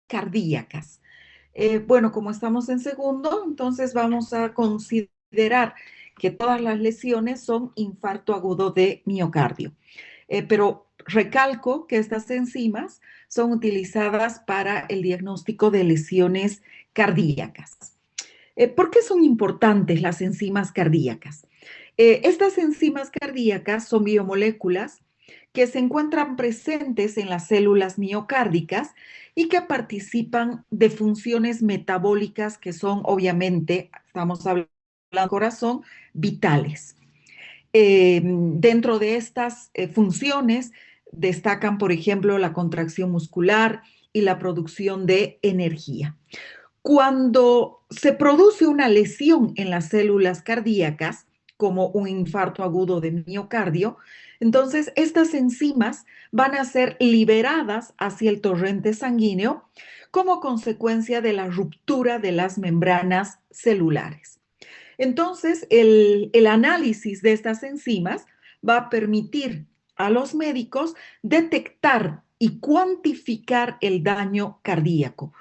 cardíacas. Bueno, como estamos en segundo, entonces vamos a considerar que todas las lesiones son infarto agudo de miocardio. Pero recalco que estas enzimas son utilizadas para el diagnóstico de lesiones cardíacas. ¿Por qué son importantes las enzimas cardíacas? Estas enzimas cardíacas son biomoléculas que se encuentran presentes en las células miocárdicas y que participan de funciones metabólicas que son, obviamente, estamos hablando del corazón, vitales. Dentro de estas funciones destacan, por ejemplo, la contracción muscular y la producción de energía. Cuando se produce una lesión en las células cardíacas, como un infarto agudo de miocardio, entonces estas enzimas van a ser liberadas hacia el torrente sanguíneo como consecuencia de la ruptura de las membranas celulares. Entonces, el análisis de estas enzimas va a permitir a los médicos detectar y cuantificar el daño cardíaco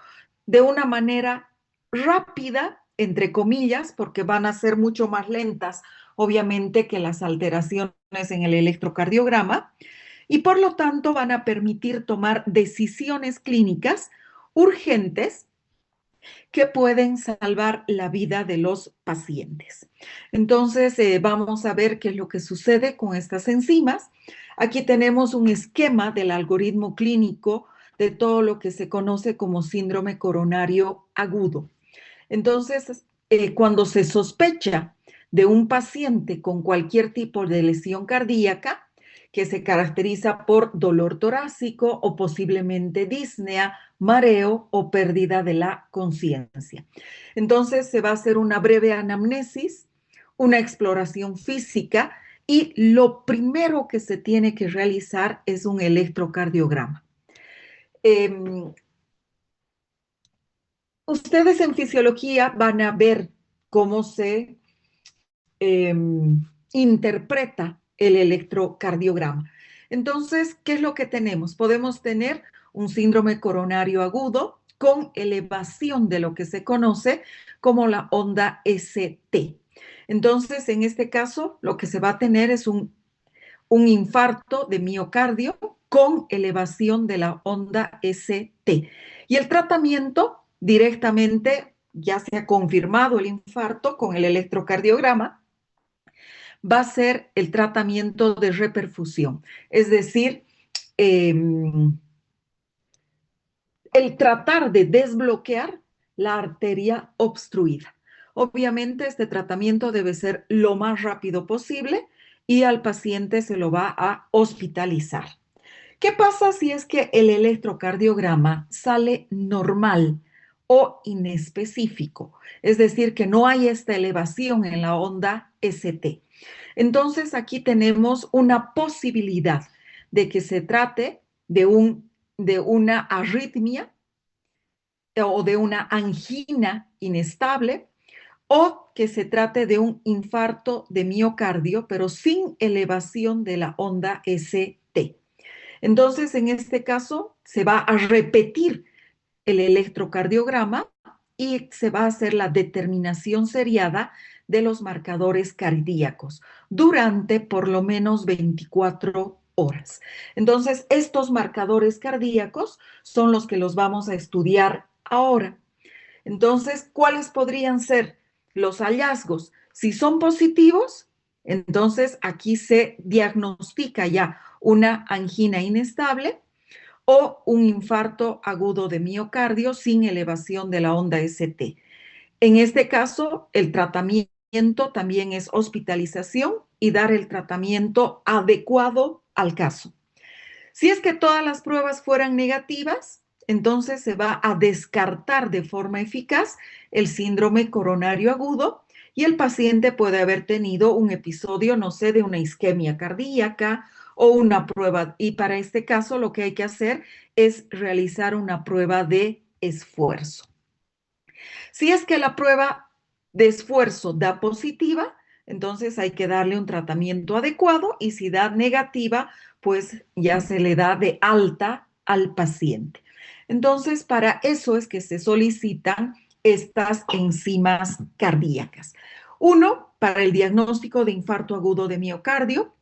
de una manera rápida, entre comillas, porque van a ser mucho más lentas, obviamente, que las alteraciones en el electrocardiograma, y por lo tanto van a permitir tomar decisiones clínicas urgentes que pueden salvar la vida de los pacientes. Entonces, vamos a ver qué es lo que sucede con estas enzimas. Aquí tenemos un esquema del algoritmo clínico de todo lo que se conoce como síndrome coronario agudo. Entonces, cuando se sospecha de un paciente con cualquier tipo de lesión cardíaca, que se caracteriza por dolor torácico o posiblemente disnea, mareo o pérdida de la conciencia. Entonces se va a hacer una breve anamnesis, una exploración física y lo primero que se tiene que realizar es un electrocardiograma. Eh, Ustedes en fisiología van a ver cómo se eh, interpreta el electrocardiograma. Entonces, ¿qué es lo que tenemos? Podemos tener un síndrome coronario agudo con elevación de lo que se conoce como la onda ST. Entonces, en este caso, lo que se va a tener es un infarto de miocardio con elevación de la onda ST. Y el tratamiento directamente, ya se ha confirmado el infarto con el electrocardiograma, va a ser el tratamiento de reperfusión, es decir, eh, el tratar de desbloquear la arteria obstruida. Obviamente este tratamiento debe ser lo más rápido posible y al paciente se lo va a hospitalizar. ¿Qué pasa si es que el electrocardiograma sale normal o inespecífico? Es decir, que no hay esta elevación en la onda ST. Entonces aquí tenemos una posibilidad de que se trate de una arritmia o de una angina inestable o que se trate de un infarto de miocardio, pero sin elevación de la onda ST. Entonces, en este caso, se va a repetir el electrocardiograma y se va a hacer la determinación seriada de los marcadores cardíacos durante por lo menos 24 horas. Entonces, estos marcadores cardíacos son los que los vamos a estudiar ahora. Entonces, ¿cuáles podrían ser los hallazgos? Si son positivos, entonces aquí se diagnostica ya una angina inestable o un infarto agudo de miocardio sin elevación de la onda ST. En este caso, el tratamiento también es hospitalización y dar el tratamiento adecuado al caso. Si es que todas las pruebas fueran negativas, entonces se va a descartar de forma eficaz el síndrome coronario agudo y el paciente puede haber tenido un episodio, no sé, de una isquemia cardíaca o una prueba. Y para este caso lo que hay que hacer es realizar una prueba de esfuerzo. Si es que la prueba de esfuerzo da positiva, entonces hay que darle un tratamiento adecuado y si da negativa, pues ya se le da de alta al paciente. Entonces, para eso es que se solicitan estas enzimas cardíacas. Uno, para el diagnóstico de infarto agudo de miocardio.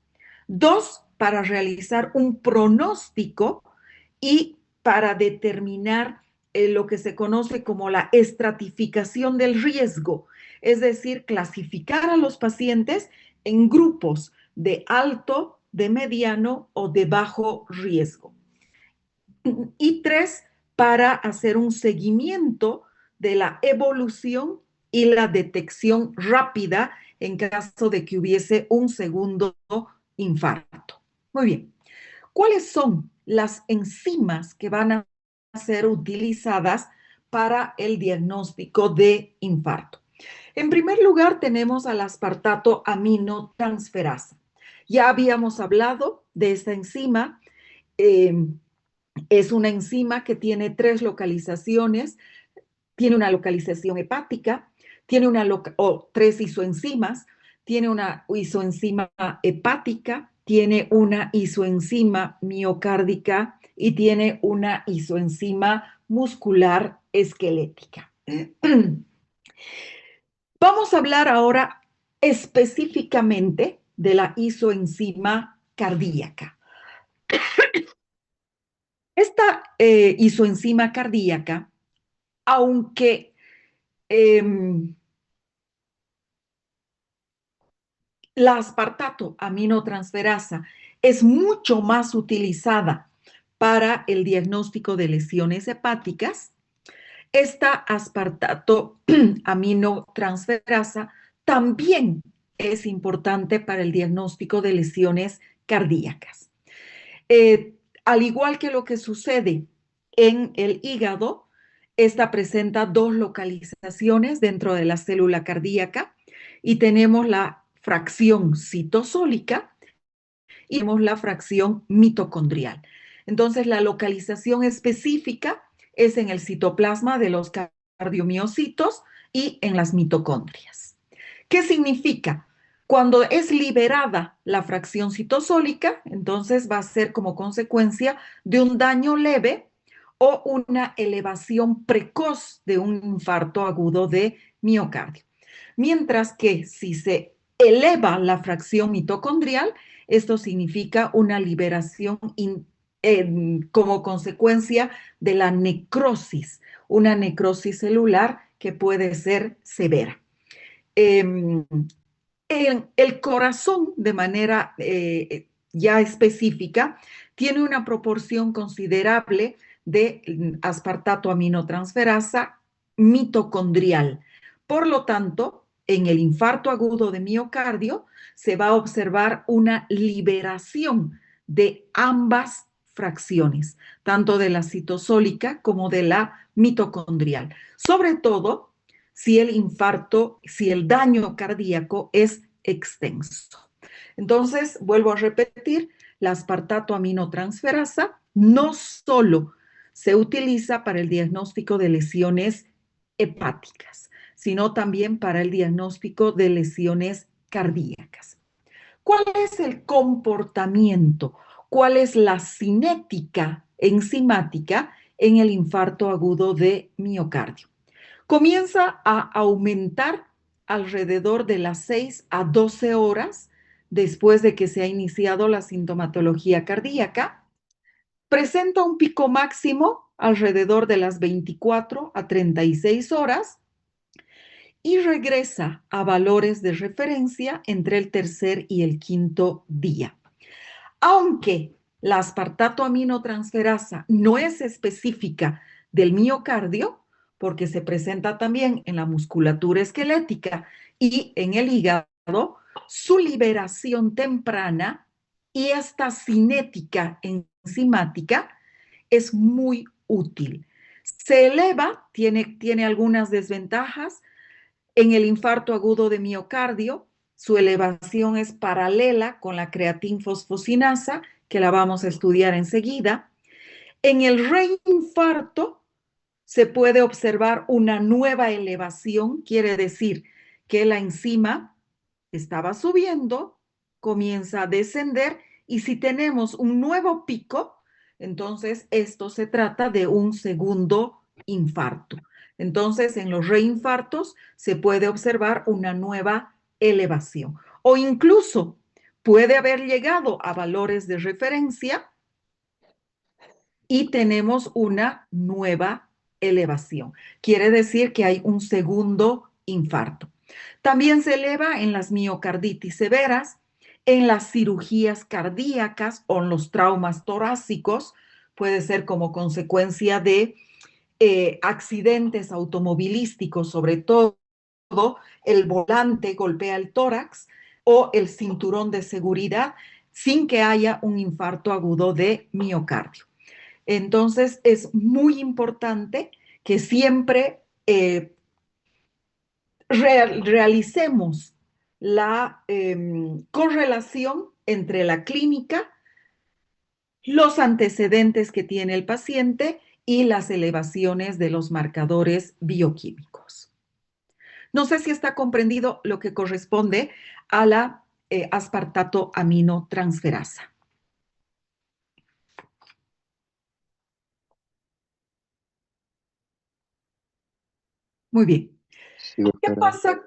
Dos, para realizar un pronóstico y para determinar lo que se conoce como la estratificación del riesgo, es decir, clasificar a los pacientes en grupos de alto, de mediano o de bajo riesgo. Y tres, para hacer un seguimiento de la evolución y la detección rápida en caso de que hubiese un segundo infarto. Muy bien. ¿Cuáles son las enzimas que van a ser utilizadas para el diagnóstico de infarto? En primer lugar, tenemos al aspartato aminotransferasa. Ya habíamos hablado de esta enzima. Es una enzima que tiene tres localizaciones. Tiene una localización hepática, tiene tres isoenzimas, tiene una isoenzima hepática, tiene una isoenzima miocárdica y tiene una isoenzima muscular esquelética. Vamos a hablar ahora específicamente de la isoenzima cardíaca. Esta isoenzima cardíaca, aunque la aspartato aminotransferasa es mucho más utilizada para el diagnóstico de lesiones hepáticas, esta aspartato aminotransferasa también es importante para el diagnóstico de lesiones cardíacas. Al igual que lo que sucede en el hígado, esta presenta dos localizaciones dentro de la célula cardíaca y tenemos la fracción citosólica y tenemos la fracción mitocondrial. Entonces, la localización específica es en el citoplasma de los cardiomiocitos y en las mitocondrias. ¿Qué significa? Cuando es liberada la fracción citosólica, entonces va a ser como consecuencia de un daño leve o una elevación precoz de un infarto agudo de miocardio. Mientras que si se eleva la fracción mitocondrial, esto significa una liberación como consecuencia de la necrosis, una necrosis celular que puede ser severa. El corazón, de manera ya específica, tiene una proporción considerable de aspartato aminotransferasa mitocondrial. Por lo tanto, en el infarto agudo de miocardio se va a observar una liberación de ambas fracciones, tanto de la citosólica como de la mitocondrial. Sobre todo, si el daño cardíaco es extenso. Entonces, vuelvo a repetir, la aspartato aminotransferasa no solo se utiliza para el diagnóstico de lesiones hepáticas, sino también para el diagnóstico de lesiones cardíacas. ¿Cuál es el comportamiento? ¿Cuál es la cinética enzimática en el infarto agudo de miocardio? Comienza a aumentar alrededor de las 6 a 12 horas después de que se ha iniciado la sintomatología cardíaca. Presenta un pico máximo alrededor de las 24 a 36 horas y regresa a valores de referencia entre el tercer y el quinto día. Aunque la aspartato aminotransferasa no es específica del miocardio, porque se presenta también en la musculatura esquelética y en el hígado, su liberación temprana y esta cinética enzimática es muy útil. Se eleva, tiene algunas desventajas. En el infarto agudo de miocardio, su elevación es paralela con la creatinfosfocinasa, que la vamos a estudiar enseguida. En el reinfarto se puede observar una nueva elevación, quiere decir que la enzima estaba subiendo, comienza a descender y si tenemos un nuevo pico, Entonces, esto se trata de un segundo infarto. Entonces, en los reinfartos se puede observar una nueva elevación o incluso puede haber llegado a valores de referencia y tenemos una nueva elevación. Quiere decir que hay un segundo infarto. También se eleva en las miocarditis severas, en las cirugías cardíacas o en los traumas torácicos, puede ser como consecuencia de accidentes automovilísticos, sobre todo el volante golpea el tórax o el cinturón de seguridad sin que haya un infarto agudo de miocardio. Entonces es muy importante que siempre realicemos la correlación entre la clínica, los antecedentes que tiene el paciente y las elevaciones de los marcadores bioquímicos. No sé si está comprendido lo que corresponde a la aspartato aminotransferasa. Muy bien. Sí, ¿Qué doctora. pasa?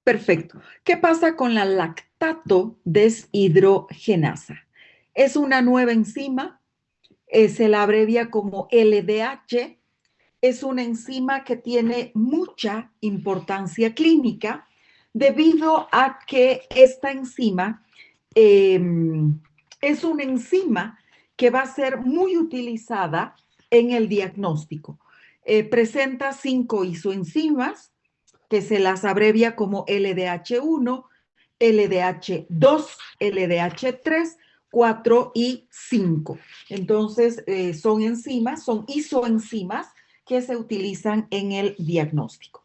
Perfecto. ¿Qué pasa con la lactato deshidrogenasa? Es una nueva enzima, se la abrevia como LDH. Es una enzima que tiene mucha importancia clínica debido a que esta enzima eh, es una enzima que va a ser muy utilizada en el diagnóstico. Presenta 5 isoenzimas que se las abrevia como LDH1, LDH2, LDH3, 4 y 5. Entonces, son enzimas, son isoenzimas que se utilizan en el diagnóstico.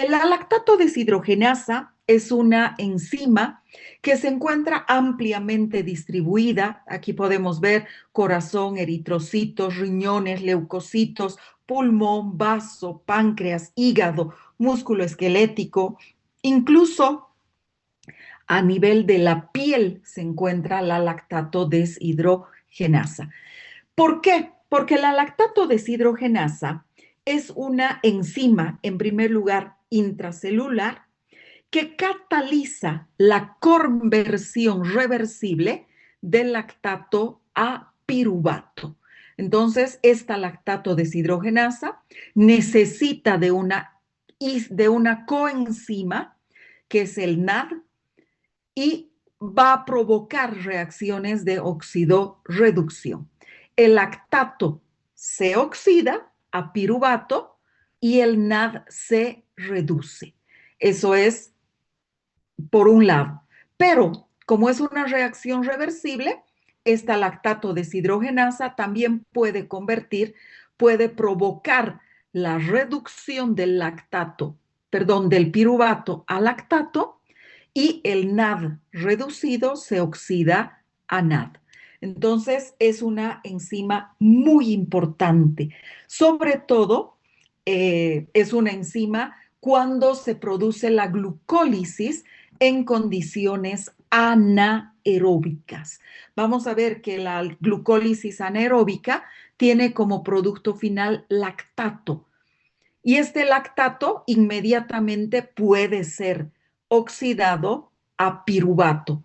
La lactato deshidrogenasa es una enzima que se encuentra ampliamente distribuida. Aquí podemos ver corazón, eritrocitos, riñones, leucocitos, pulmón, vaso, páncreas, hígado, músculo esquelético. Incluso a nivel de la piel se encuentra la lactato deshidrogenasa. ¿Por qué? Porque la lactato deshidrogenasa es una enzima, en primer lugar, intracelular, que cataliza la conversión reversible del lactato a piruvato. Entonces, esta lactato deshidrogenasa necesita de una coenzima, que es el NAD, y va a provocar reacciones de oxidorreducción. El lactato se oxida a piruvato y el NAD se reduce. Eso es por un lado. Pero como es una reacción reversible, esta lactato deshidrogenasa también puede provocar la reducción del lactato, perdón, del piruvato a lactato y el NAD reducido se oxida a NAD. Entonces es una enzima muy importante. Sobre todo es una enzima cuando se produce la glucólisis en condiciones anaeróbicas. Vamos a ver que la glucólisis anaeróbica tiene como producto final lactato. Y este lactato inmediatamente puede ser oxidado a piruvato.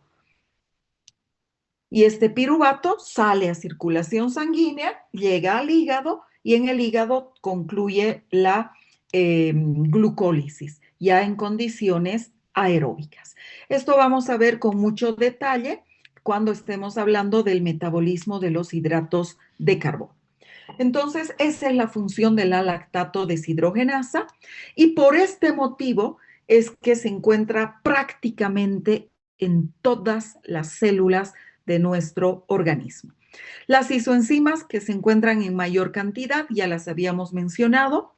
Y este piruvato sale a circulación sanguínea, llega al hígado y en el hígado concluye la glucólisis, ya en condiciones aeróbicas. Esto vamos a ver con mucho detalle cuando estemos hablando del metabolismo de los hidratos de carbono. Entonces, esa es la función de la lactato deshidrogenasa y por este motivo es que se encuentra prácticamente en todas las células de nuestro organismo. Las isoenzimas que se encuentran en mayor cantidad, ya las habíamos mencionado,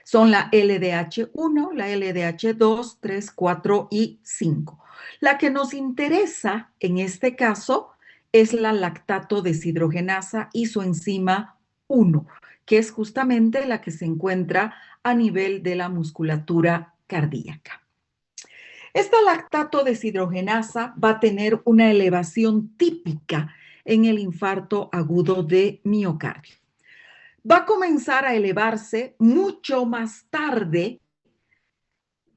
son la LDH1, la LDH2, 3, 4 y 5. La que nos interesa en este caso es la lactato deshidrogenasa isoenzima 1, que es justamente la que se encuentra a nivel de la musculatura cardíaca. Esta lactato deshidrogenasa va a tener una elevación típica en el infarto agudo de miocardio. Va a comenzar a elevarse mucho más tarde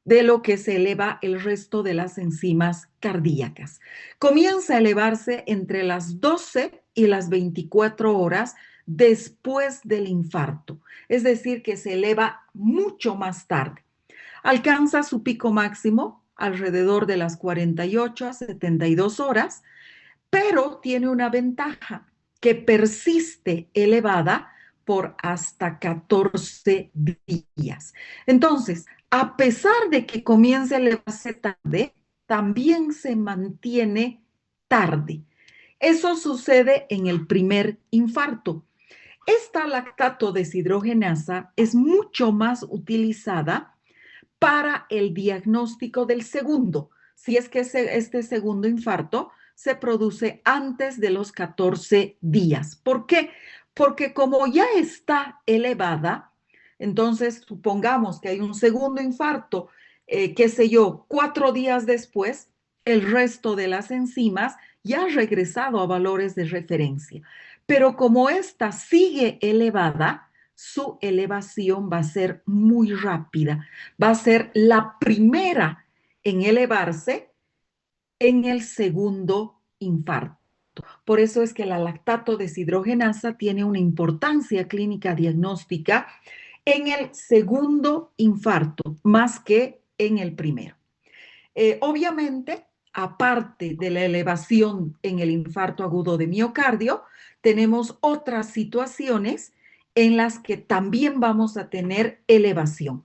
de lo que se eleva el resto de las enzimas cardíacas. Comienza a elevarse entre las 12 y las 24 horas después del infarto, es decir, que se eleva mucho más tarde. Alcanza su pico máximo alrededor de las 48 a 72 horas, pero tiene una ventaja que persiste elevada por hasta 14 días. Entonces, a pesar de que comience a elevarse tarde, también se mantiene tarde. Eso sucede en el primer infarto. Esta lactato deshidrogenasa es mucho más utilizada para el diagnóstico del segundo, si es que este segundo infarto se produce antes de los 14 días. ¿Por qué? Porque como ya está elevada, entonces supongamos que hay un segundo infarto, qué sé yo, 4 días después, el resto de las enzimas ya ha regresado a valores de referencia. Pero como esta sigue elevada, su elevación va a ser muy rápida. Va a ser la primera en elevarse en el segundo infarto. Por eso es que la lactato deshidrogenasa tiene una importancia clínica diagnóstica en el segundo infarto, más que en el primero. Obviamente, aparte de la elevación en el infarto agudo de miocardio, tenemos otras situaciones en las que también vamos a tener elevación.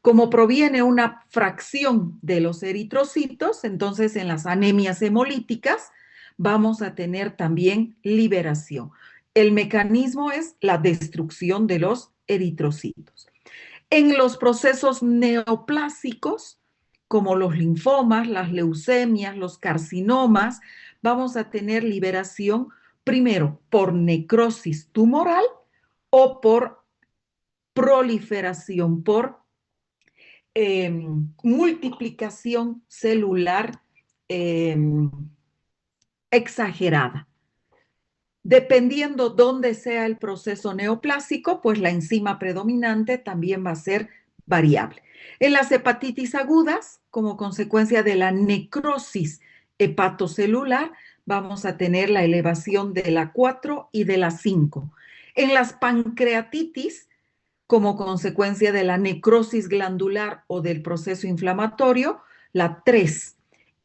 Como proviene una fracción de los eritrocitos, entonces en las anemias hemolíticas vamos a tener también liberación. El mecanismo es la destrucción de los eritrocitos. En los procesos neoplásicos, como los linfomas, las leucemias, los carcinomas, vamos a tener liberación primero por necrosis tumoral o por proliferación, por multiplicación celular eh, exagerada. Dependiendo dónde sea el proceso neoplásico, pues la enzima predominante también va a ser variable. En las hepatitis agudas, como consecuencia de la necrosis hepatocelular, vamos a tener la elevación de la 4 y de la 5. En las pancreatitis, como consecuencia de la necrosis glandular o del proceso inflamatorio, la 3.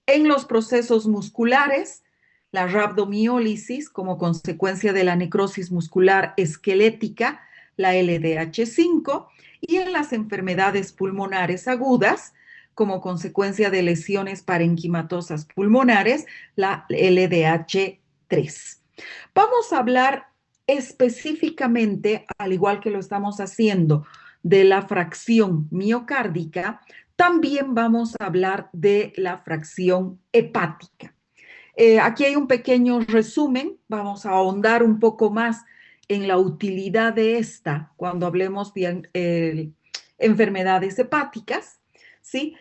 En los procesos musculares, la rhabdomiólisis como consecuencia de la necrosis muscular esquelética, la LDH5, y en las enfermedades pulmonares agudas, como consecuencia de lesiones parenquimatosas pulmonares, la LDH3. Vamos a hablar específicamente, al igual que lo estamos haciendo, de la fracción miocárdica, también vamos a hablar de la fracción hepática. Aquí hay un pequeño resumen, vamos a ahondar un poco más en la utilidad de esta cuando hablemos de enfermedades hepáticas, ¿sí?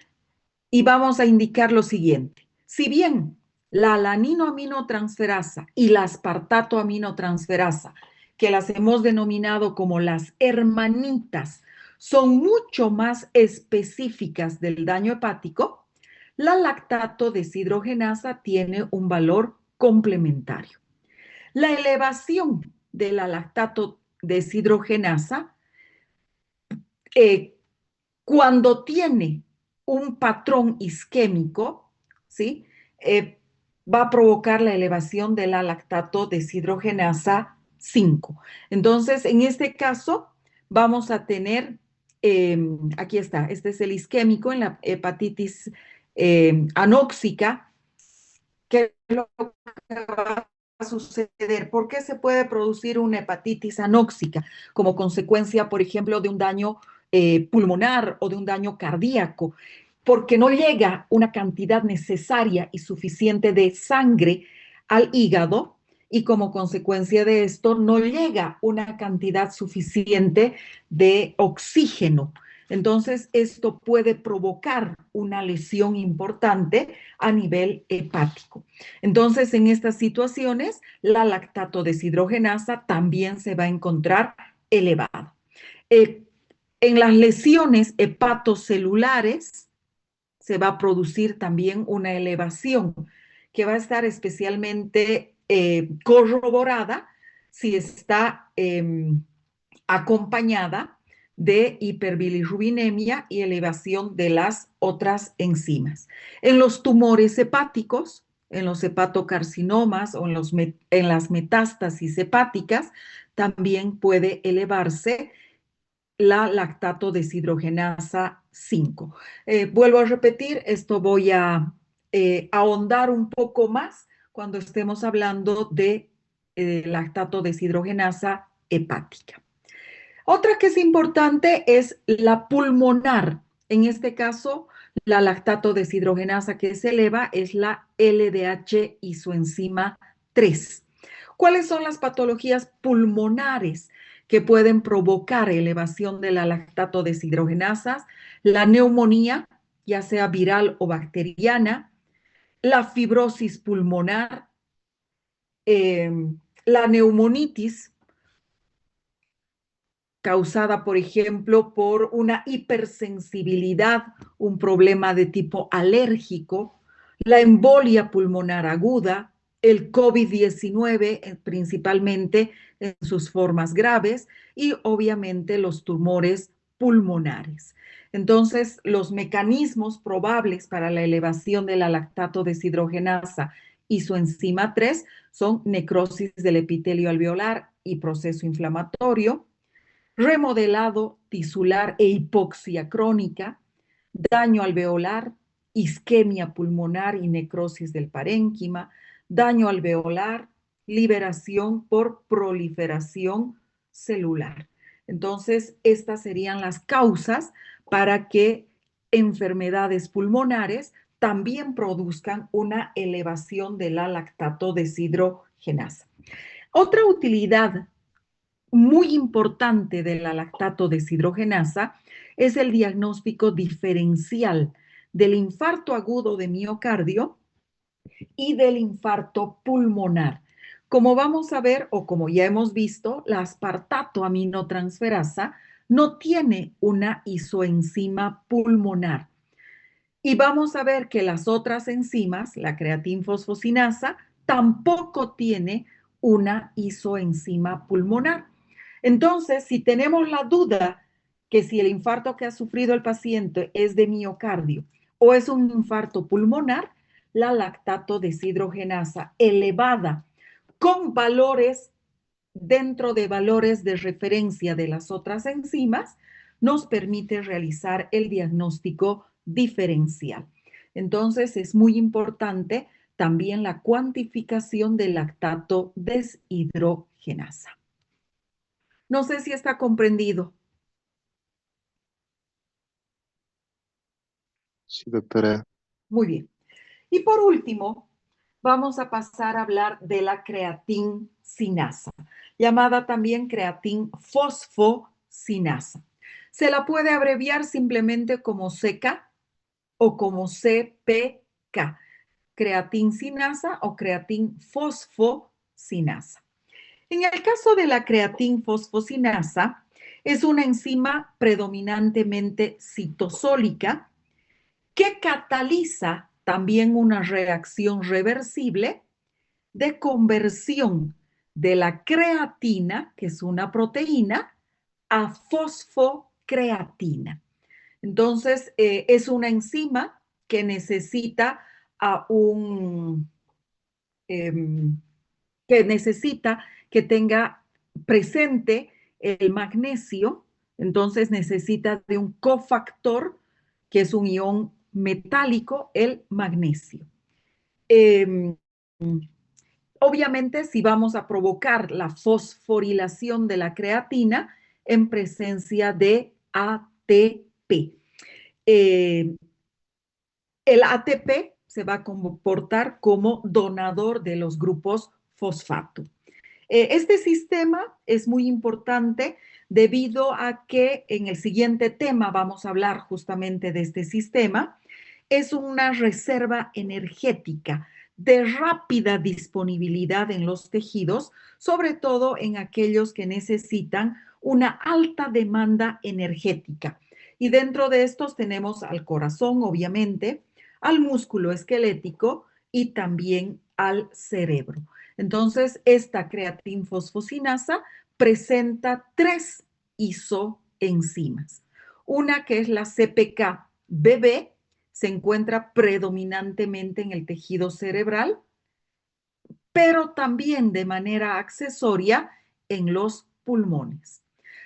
Y vamos a indicar lo siguiente. Si bien la alaninoaminotransferasa y la aspartato-aminotransferasa, que las hemos denominado como las hermanitas, son mucho más específicas del daño hepático, la lactato deshidrogenasa tiene un valor complementario. La elevación de la lactato deshidrogenasa, cuando tiene un patrón isquémico, ¿sí? Va a provocar la elevación de la lactato deshidrogenasa 5. Entonces, en este caso, vamos a tener, aquí está, este es el isquémico en la hepatitis anóxica, que es lo que va a suceder. ¿Por qué se puede producir una hepatitis anóxica? Como consecuencia, por ejemplo, de un daño pulmonar o de un daño cardíaco, porque no llega una cantidad necesaria y suficiente de sangre al hígado y como consecuencia de esto no llega una cantidad suficiente de oxígeno. Entonces, esto puede provocar una lesión importante a nivel hepático. Entonces, en estas situaciones, la lactato deshidrogenasa también se va a encontrar elevada. Eh, en las lesiones hepatocelulares se va a producir también una elevación que va a estar especialmente corroborada si está acompañada de hiperbilirrubinemia y elevación de las otras enzimas. En los tumores hepáticos, en los hepatocarcinomas o en las metástasis hepáticas, también puede elevarse la lactato deshidrogenasa 5. Vuelvo a repetir, esto voy a ahondar un poco más cuando estemos hablando de lactato deshidrogenasa hepática. Otra que es importante es la pulmonar. En este caso, la lactato deshidrogenasa que se eleva es la LDH isoenzima 3. ¿Cuáles son las patologías pulmonares que pueden provocar elevación de la lactato deshidrogenasa? La neumonía, ya sea viral o bacteriana, la fibrosis pulmonar, eh, la neumonitis, causada, por ejemplo, por una hipersensibilidad, un problema de tipo alérgico, la embolia pulmonar aguda, el COVID-19, principalmente en sus formas graves, y obviamente los tumores pulmonares. Entonces, los mecanismos probables para la elevación de la lactato deshidrogenasa y su enzima 3 son necrosis del epitelio alveolar y proceso inflamatorio, remodelado tisular e hipoxia crónica, daño alveolar, isquemia pulmonar y necrosis del parénquima, daño alveolar, liberación por proliferación celular. Entonces, estas serían las causas para que enfermedades pulmonares también produzcan una elevación de la lactato deshidrogenasa. Otra utilidad muy importante de la lactato deshidrogenasa es el diagnóstico diferencial del infarto agudo de miocardio y del infarto pulmonar. Como vamos a ver, o como ya hemos visto, la aspartato aminotransferasa no tiene una isoenzima pulmonar. Y vamos a ver que las otras enzimas, la creatinfosfocinasa, tampoco tiene una isoenzima pulmonar. Entonces, si tenemos la duda que si el infarto que ha sufrido el paciente es de miocardio o es un infarto pulmonar, la lactato deshidrogenasa elevada con valores dentro de valores de referencia de las otras enzimas nos permite realizar el diagnóstico diferencial. Entonces, es muy importante también la cuantificación del lactato deshidrogenasa. No sé si está comprendido. Sí, doctora. Muy bien. Y por último, vamos a pasar a hablar de la creatinsinasa, llamada también creatinfosfosinasa. Se la puede abreviar simplemente como CK o como CPK, creatinsinasa o creatinfosfosinasa. En el caso de la creatinfosfosinasa, es una enzima predominantemente citosólica que cataliza también una reacción reversible de conversión de la creatina, que es una proteína, a fosfocreatina. Entonces, es una enzima que necesita a un, que necesita que tenga presente el magnesio, entonces necesita de un cofactor, que es un ion metálico, el magnesio. Eh, Obviamente, si vamos a provocar la fosforilación de la creatina en presencia de ATP. Eh, el ATP se va a comportar como donador de los grupos fosfato. Este sistema es muy importante debido a que en el siguiente tema vamos a hablar justamente de este sistema. Es una reserva energética de rápida disponibilidad en los tejidos, sobre todo en aquellos que necesitan una alta demanda energética. Y dentro de estos tenemos al corazón, obviamente, al músculo esquelético y también al cerebro. Entonces, esta creatinfosfosinasa presenta tres isoenzimas. Una que es la CPK-BB, se encuentra predominantemente en el tejido cerebral, pero también de manera accesoria en los pulmones.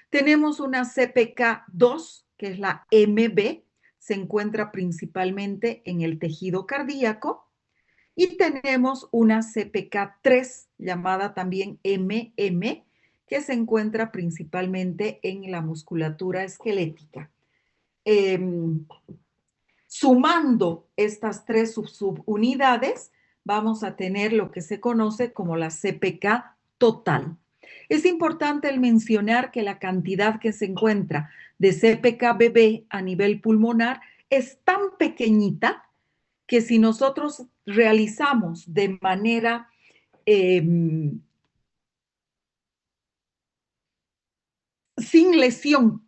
Tenemos una CPK2, que es la MB, se encuentra principalmente en el tejido cardíaco, y tenemos una CPK3, llamada también MM, que se encuentra principalmente en la musculatura esquelética. Sumando estas tres subunidades, vamos a tener lo que se conoce como la CPK total. Es importante el mencionar que la cantidad que se encuentra de CPK-BB a nivel pulmonar es tan pequeñita que si nosotros realizamos de manera sin lesión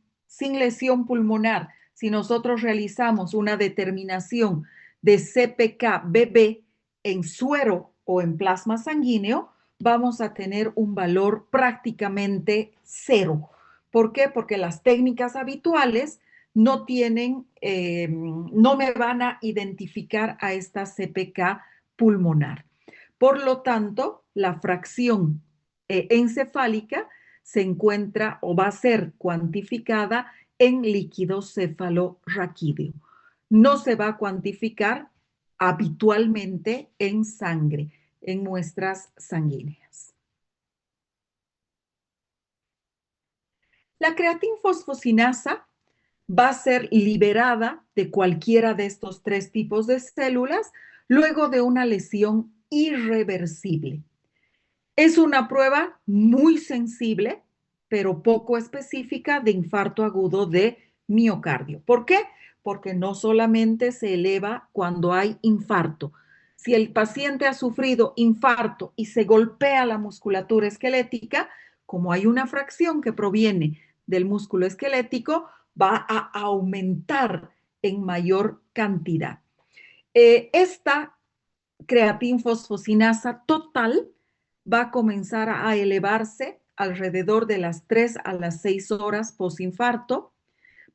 pulmonar, si nosotros realizamos una determinación de CPK-BB en suero o en plasma sanguíneo, vamos a tener un valor prácticamente cero. ¿Por qué? Porque las técnicas habituales no tienen, no me van a identificar a esta CPK pulmonar. Por lo tanto, la fracción encefálica se encuentra o va a ser cuantificada en líquido cefalorraquídeo. No se va a cuantificar habitualmente en sangre, en muestras sanguíneas. La creatinfosfosinasa va a ser liberada de cualquiera de estos tres tipos de células luego de una lesión irreversible. Es una prueba muy sensible, pero poco específica de infarto agudo de miocardio. ¿Por qué? Porque no solamente se eleva cuando hay infarto. Si el paciente ha sufrido infarto y se golpea la musculatura esquelética, como hay una fracción que proviene del músculo esquelético, va a aumentar en mayor cantidad. Esta creatinfosfosinasa total va a comenzar a elevarse alrededor de las 3 a las 6 horas postinfarto,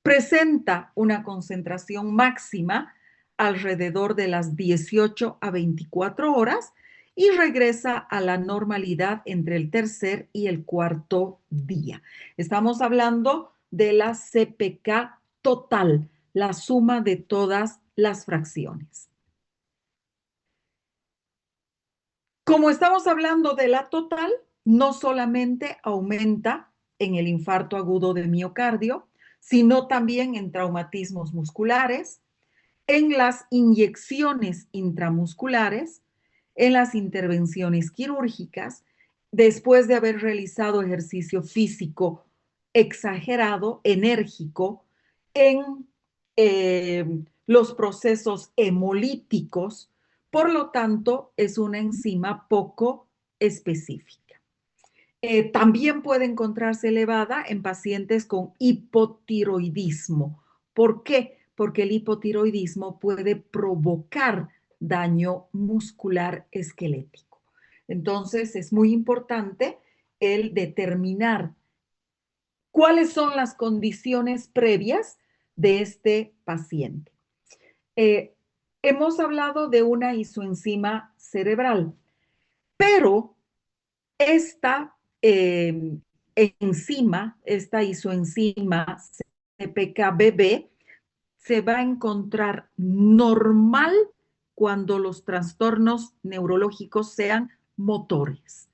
presenta una concentración máxima alrededor de las 18 a 24 horas y regresa a la normalidad entre el tercer y el cuarto día. Estamos hablando de la CPK total, la suma de todas las fracciones. Como estamos hablando de la total, no solamente aumenta en el infarto agudo de miocardio, sino también en traumatismos musculares, en las inyecciones intramusculares, en las intervenciones quirúrgicas, después de haber realizado ejercicio físico exagerado, enérgico, en los procesos hemolíticos. Por lo tanto, es una enzima poco específica. También puede encontrarse elevada en pacientes con hipotiroidismo. ¿Por qué? Porque el hipotiroidismo puede provocar daño muscular esquelético. Entonces, es muy importante el determinar cuáles son las condiciones previas de este paciente. Hemos hablado de una isoenzima cerebral, pero esta enzima, esta isoenzima CPK-BB, se va a encontrar normal cuando los trastornos neurológicos sean motores.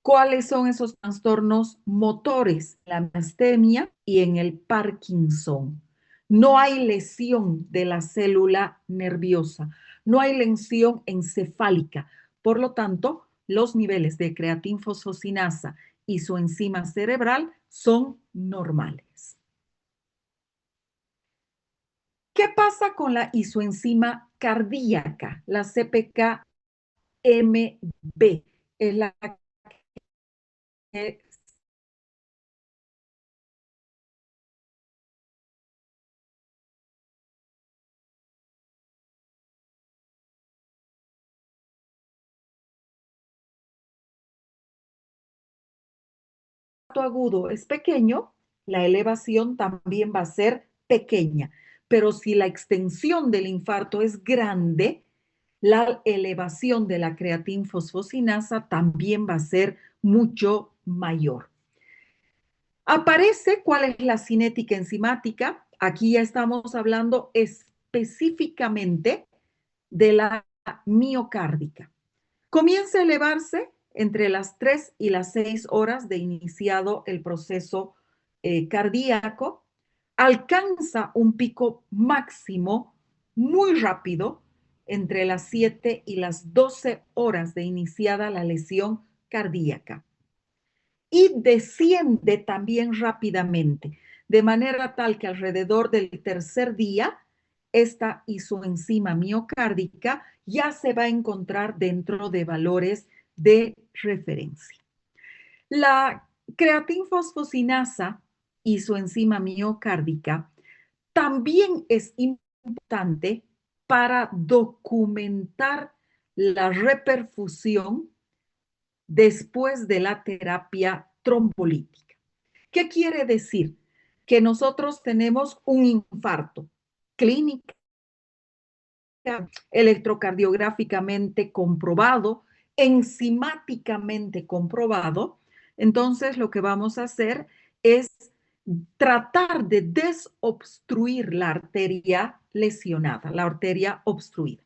¿Cuáles son esos trastornos motores? La miastenia y en el Parkinson. No hay lesión de la célula nerviosa, no hay lesión encefálica. Por lo tanto, los niveles de creatinfosfocinasa y su enzima cerebral son normales. ¿Qué pasa con la isoenzima cardíaca? La CPK-MB es la que agudo es pequeño, la elevación también va a ser pequeña. Pero si la extensión del infarto es grande, la elevación de la creatinfosfocinasa también va a ser mucho mayor. Aparece cuál es la cinética enzimática. Aquí ya estamos hablando específicamente de la miocárdica. Comienza a elevarse entre las 3 y las 6 horas de iniciado el proceso cardíaco, alcanza un pico máximo muy rápido entre las 7 y las 12 horas de iniciada la lesión cardíaca y desciende también rápidamente, de manera tal que alrededor del tercer día, esta isoenzima miocárdica ya se va a encontrar dentro de valores de referencia. La creatinfosfocinasa, isoenzima miocárdica, también es importante para documentar la reperfusión después de la terapia trombolítica. ¿Qué quiere decir? Que nosotros tenemos un infarto clínico, electrocardiográficamente comprobado, enzimáticamente comprobado. Entonces, lo que vamos a hacer es tratar de desobstruir la arteria lesionada, la arteria obstruida.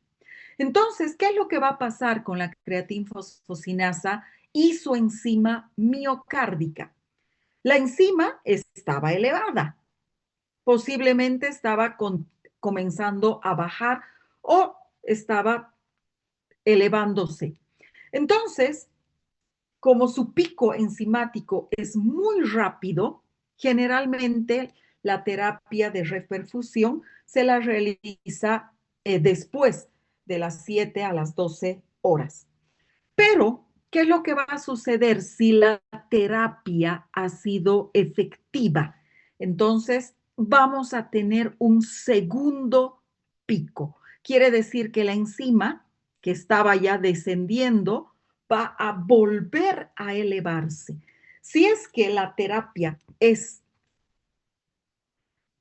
Entonces, ¿qué es lo que va a pasar con la creatinfosfocinasa y su enzima miocárdica? La enzima estaba elevada, posiblemente estaba comenzando a bajar o estaba elevándose. Entonces, como su pico enzimático es muy rápido, generalmente la terapia de reperfusión se la realiza después de las 7 a las 12 horas. Pero, ¿qué es lo que va a suceder si la terapia ha sido efectiva? Entonces, vamos a tener un segundo pico. Quiere decir que la enzima, que estaba ya descendiendo, va a volver a elevarse. Si es que la terapia es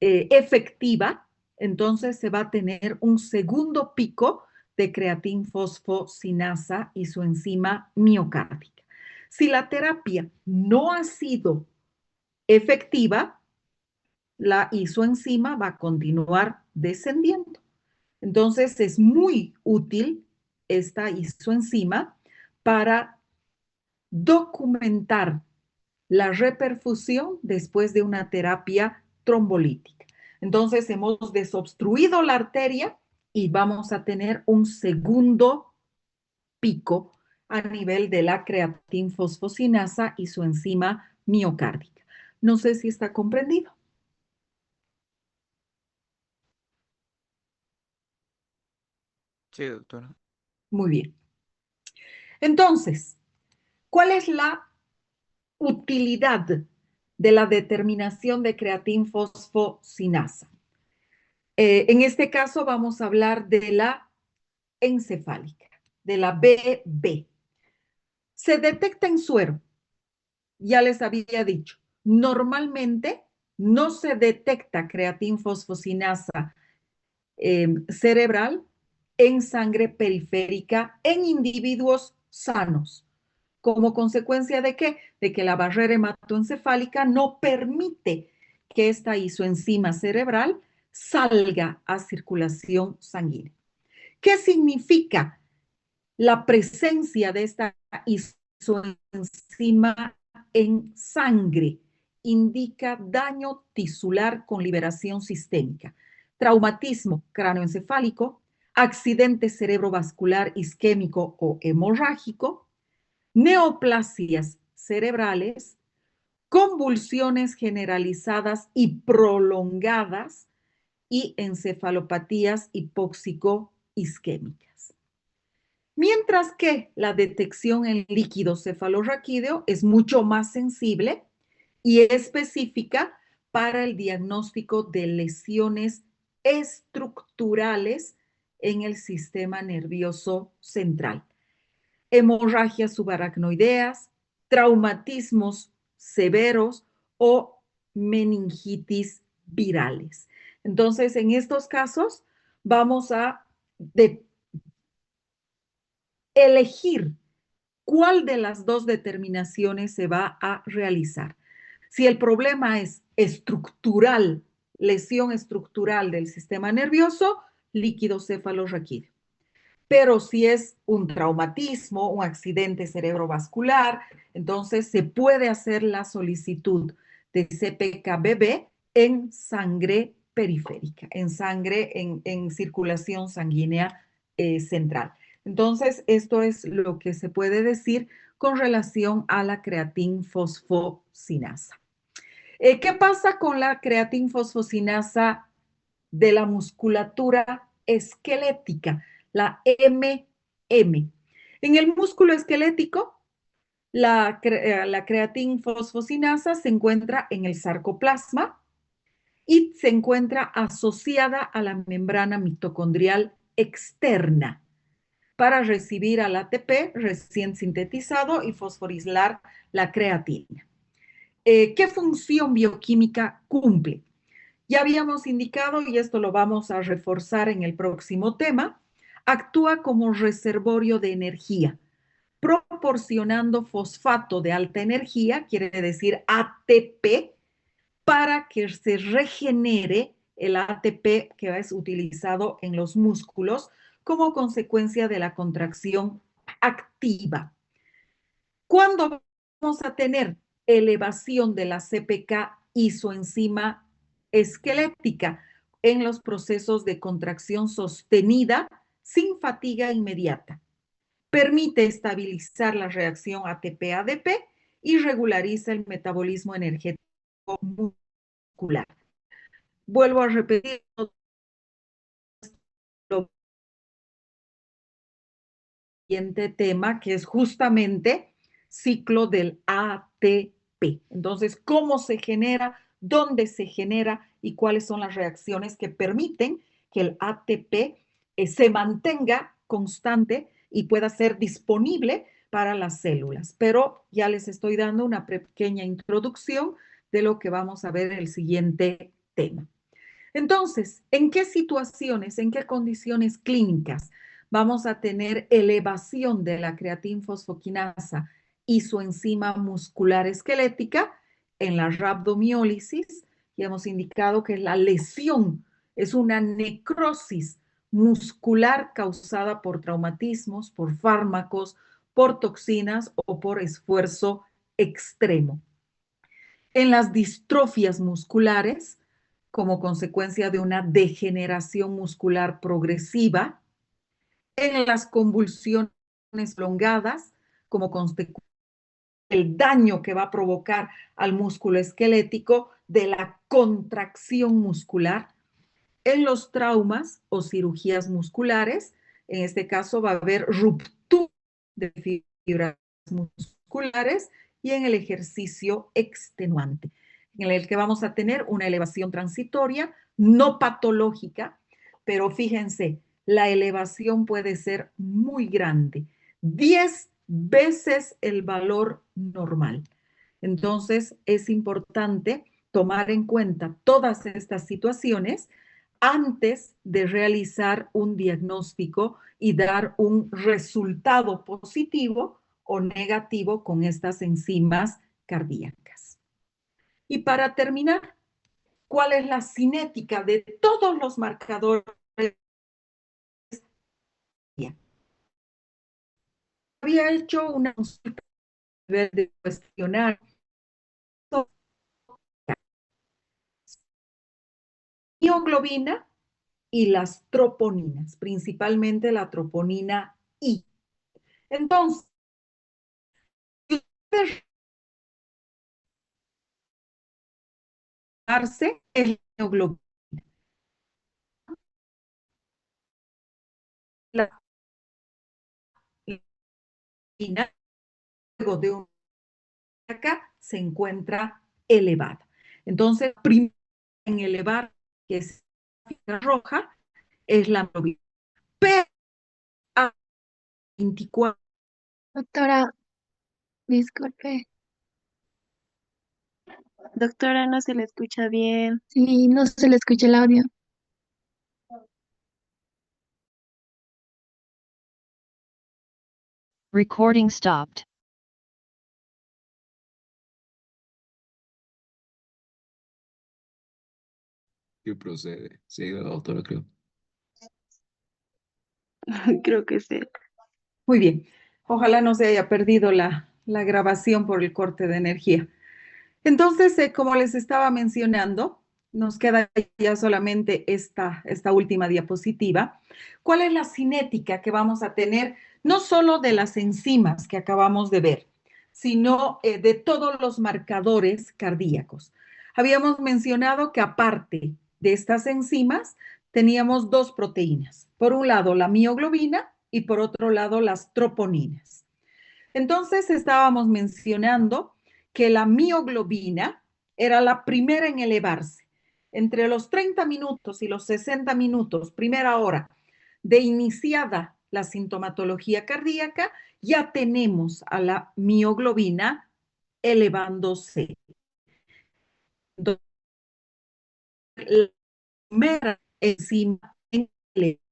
efectiva, entonces se va a tener un segundo pico de creatinfosfocinasa y su enzima miocárdica. Si la terapia no ha sido efectiva, la isoenzima va a continuar descendiendo. Entonces es muy útil esta isoenzima para documentar la reperfusión después de una terapia trombolítica. Entonces hemos desobstruido la arteria y vamos a tener un segundo pico a nivel de la creatinfosfocinasa y su enzima miocárdica. No sé si está comprendido. Sí, doctora. Muy bien. Entonces, ¿cuál es la utilidad de la determinación de creatinfosfocinasa? En este caso vamos a hablar de la encefálica, de la BB. Se detecta en suero, ya les había dicho, normalmente no se detecta creatinfosfocinasa cerebral en sangre periférica en individuos sanos. ¿Como consecuencia de qué? De que la barrera hematoencefálica no permite que esta isoenzima cerebral salga a circulación sanguínea. ¿Qué significa la presencia de esta isoenzima en sangre? Indica daño tisular con liberación sistémica, traumatismo cráneoencefálico, accidente cerebrovascular isquémico o hemorrágico, neoplasias cerebrales, convulsiones generalizadas y prolongadas y encefalopatías hipóxico-isquémicas. Mientras que la detección en líquido cefalorraquídeo es mucho más sensible y específica para el diagnóstico de lesiones estructurales en el sistema nervioso central, hemorragias subaracnoideas, traumatismos severos o meningitis virales. Entonces, en estos casos, vamos a elegir cuál de las dos determinaciones se va a realizar. Si el problema es estructural, lesión estructural del sistema nervioso, líquido cefalorraquídeo. Pero si es un traumatismo, un accidente cerebrovascular, entonces se puede hacer la solicitud de CPK-BB en sangre periférica, en sangre, en circulación sanguínea central. Entonces, esto es lo que se puede decir con relación a la creatinfosfocinasa. ¿Qué pasa con la creatinfosfocinasa de la musculatura esquelética, la MM? En el músculo esquelético, la creatinfosfocinasa se encuentra en el sarcoplasma y se encuentra asociada a la membrana mitocondrial externa para recibir al ATP recién sintetizado y fosforizar la creatina. ¿Qué función bioquímica cumple? Ya habíamos indicado, y esto lo vamos a reforzar en el próximo tema, actúa como reservorio de energía, proporcionando fosfato de alta energía, quiere decir ATP, para que se regenere el ATP que es utilizado en los músculos como consecuencia de la contracción activa. ¿Cuándo vamos a tener elevación de la CPK isoenzima esquelética? En los procesos de contracción sostenida sin fatiga inmediata. Permite estabilizar la reacción ATP-ADP y regulariza el metabolismo energético muscular. Vuelvo a repetir lo siguiente tema, que es justamente ciclo del ATP. Entonces, ¿cómo se genera? ¿Dónde se genera? ¿Y cuáles son las reacciones que permiten que el ATP se mantenga constante y pueda ser disponible para las células? Pero ya les estoy dando una pequeña introducción de lo que vamos a ver en el siguiente tema. Entonces, ¿en qué situaciones, en qué condiciones clínicas vamos a tener elevación de la creatinfosfoquinasa y su enzima muscular esquelética? En la rhabdomiólisis, y hemos indicado que la lesión es una necrosis muscular causada por traumatismos, por fármacos, por toxinas o por esfuerzo extremo. En las distrofias musculares, como consecuencia de una degeneración muscular progresiva, en las convulsiones prolongadas, como consecuencia del daño que va a provocar al músculo esquelético de la contracción muscular, en los traumas o cirugías musculares, en este caso va a haber ruptura de fibras musculares y en el ejercicio extenuante, en el que vamos a tener una elevación transitoria, no patológica, pero fíjense, la elevación puede ser muy grande, 10 veces el valor normal. Entonces, es importante tomar en cuenta todas estas situaciones antes de realizar un diagnóstico y dar un resultado positivo o negativo con estas enzimas cardíacas. Y para terminar, ¿cuál es la cinética de todos los marcadores? Había hecho una consulta de cuestionar mioglobina y las troponinas, principalmente la troponina I. Entonces, Darse el mioglobina. La globina, luego de un acá se encuentra elevada. Entonces, primero en elevar, que es la roja, es la globina. Pero a 24. Doctora, disculpe. Doctora, no se le escucha bien. Sí, no se le escucha el audio. Recording stopped. ¿Qué procede? Sí, la doctora, creo. Creo que sí. Muy bien. Ojalá no se haya perdido la grabación por el corte de energía. Entonces, como les estaba mencionando, nos queda ya solamente esta última diapositiva. ¿Cuál es la cinética que vamos a tener, no solo de las enzimas que acabamos de ver, sino de todos los marcadores cardíacos? Habíamos mencionado que aparte de estas enzimas, teníamos dos proteínas. Por un lado, la mioglobina y por otro lado, las troponinas. Entonces, estábamos mencionando que la mioglobina era la primera en elevarse. Entre los 30 minutos y los 60 minutos, primera hora de iniciada la sintomatología cardíaca, ya tenemos a la mioglobina elevándose. Entonces, la primera enzima en elevar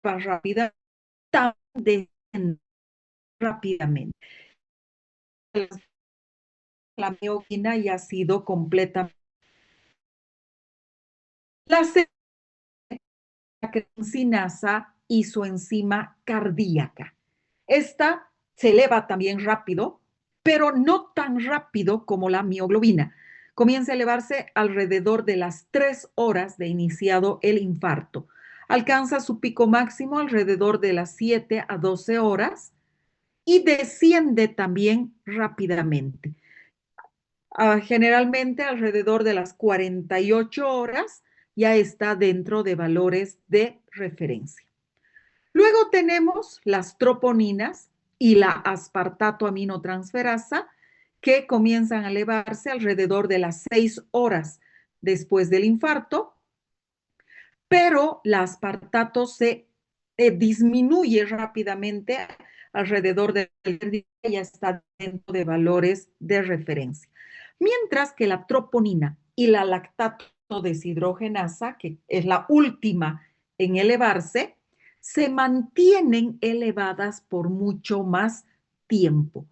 rápida también rápidamente. La mioglobina ya ha sido completa. La creatinasa y su enzima cardíaca. Esta se eleva también rápido, pero no tan rápido como la mioglobina. Comienza a elevarse alrededor de las 3 horas de iniciado el infarto. Alcanza su pico máximo alrededor de las 7 a 12 horas y desciende también rápidamente. Generalmente alrededor de las 48 horas ya está dentro de valores de referencia. Luego tenemos las troponinas y la aspartato aminotransferasa que comienzan a elevarse alrededor de las 6 horas después del infarto, pero la aspartato se disminuye rápidamente alrededor del día y ya está dentro de valores de referencia. Mientras que la troponina y la lactato deshidrogenasa, que es la última en elevarse, se mantienen elevadas por mucho más tiempo.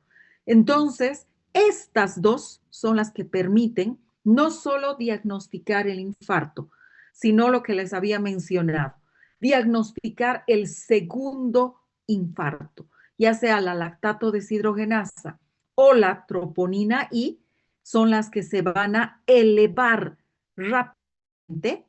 Entonces, estas dos son las que permiten no solo diagnosticar el infarto, sino lo que les había mencionado, diagnosticar el segundo infarto, ya sea la lactato deshidrogenasa o la troponina I, son las que se van a elevar rápidamente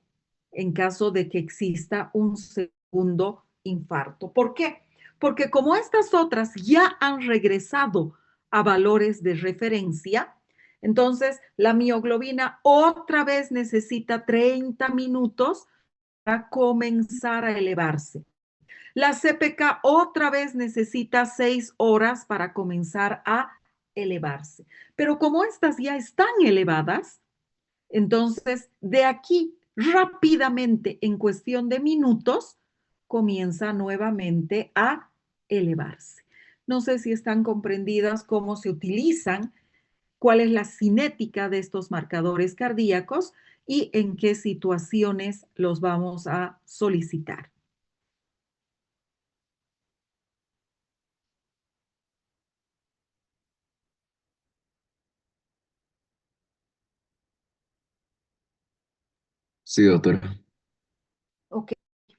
en caso de que exista un segundo infarto. ¿Por qué? Porque como estas otras ya han regresado a valores de referencia, entonces la mioglobina otra vez necesita 30 minutos para comenzar a elevarse. La CPK otra vez necesita 6 horas para comenzar a elevarse. Pero como estas ya están elevadas, entonces de aquí rápidamente, en cuestión de minutos, comienza nuevamente a elevarse. No sé si están comprendidas cómo se utilizan, cuál es la cinética de estos marcadores cardíacos y en qué situaciones los vamos a solicitar. Sí, doctora. Ok,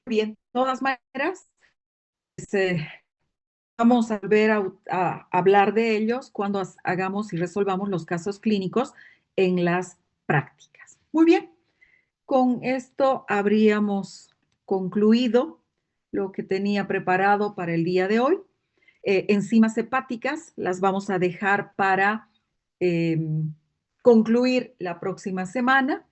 bien. De todas maneras, vamos a volver a hablar de ellos cuando hagamos y resolvamos los casos clínicos en las prácticas. Muy bien, con esto habríamos concluido lo que tenía preparado para el día de hoy. Enzimas hepáticas las vamos a dejar para concluir la próxima semana.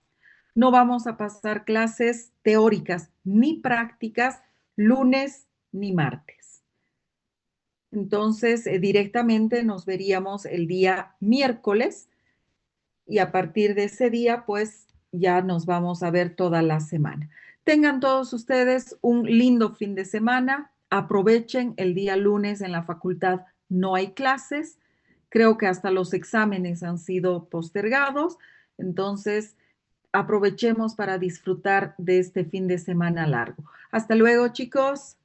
No vamos a pasar clases teóricas ni prácticas lunes ni martes. Entonces, directamente nos veríamos el día miércoles y a partir de ese día, pues ya nos vamos a ver toda la semana. Tengan todos ustedes un lindo fin de semana. Aprovechen el día lunes en la facultad, no hay clases. Creo que hasta los exámenes han sido postergados. Entonces, aprovechemos para disfrutar de este fin de semana largo. Hasta luego, chicos.